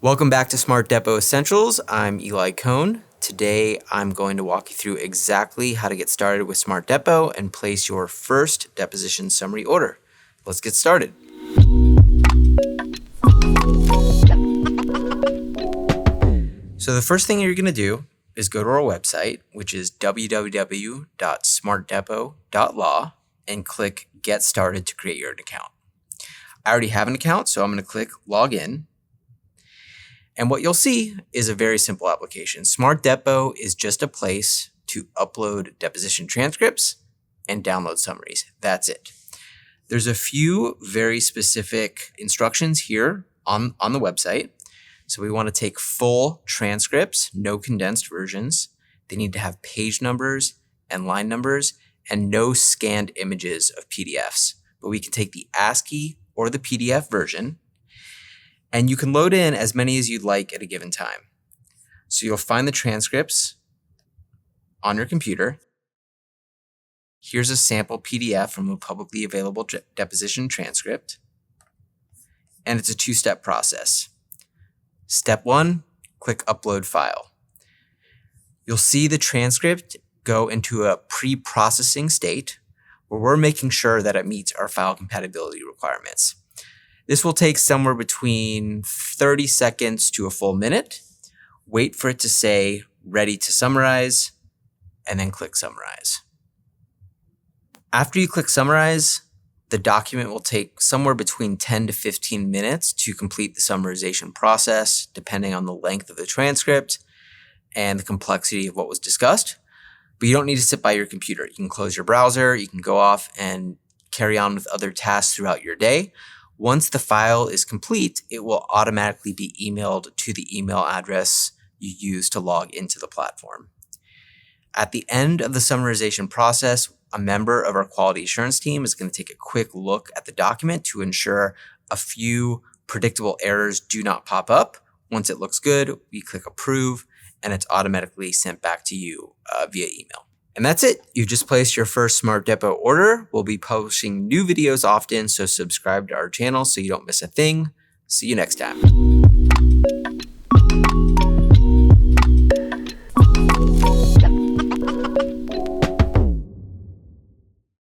Welcome back to Smart Depo Essentials. I'm Ely Cohn. Today, I'm going to walk you through exactly how to get started with Smart Depo and place your first deposition summary order. Let's get started. So the first thing you're going to do is go to our website, which is www.smartdepo.law, and click Get Started to create your account. I already have an account, so I'm going to click Log In. And what you'll see is a very simple application. Smart Depo is just a place to upload deposition transcripts and download summaries. That's it. There's a few very specific instructions here on the website. So we want to take full transcripts, no condensed versions. They need to have page numbers and line numbers and no scanned images of PDFs. But we can take the ASCII or the PDF version, and you can load in as many as you'd like at a given time. So you'll find the transcripts on your computer. Here's a sample PDF from a publicly available deposition transcript. And it's a two-step process. Step 1, click Upload File. You'll see the transcript go into a pre-processing state where we're making sure that it meets our file compatibility requirements. This will take somewhere between 30 seconds to a full minute. Wait for it to say ready to summarize, and then click Summarize. After you click Summarize, the document will take somewhere between 10 to 15 minutes to complete the summarization process, depending on the length of the transcript and the complexity of what was discussed. But you don't need to sit by your computer. You can close your browser, you can go off and carry on with other tasks throughout your day. Once the file is complete, it will automatically be emailed to the email address you use to log into the platform. At the end of the summarization process, a member of our quality assurance team is going to take a quick look at the document to ensure a few predictable errors do not pop up. Once it looks good, we click Approve, and it's automatically sent back to you via email. And that's it. You've just placed your first Smart Depo order. We'll be publishing new videos often, so subscribe to our channel so you don't miss a thing. See you next time.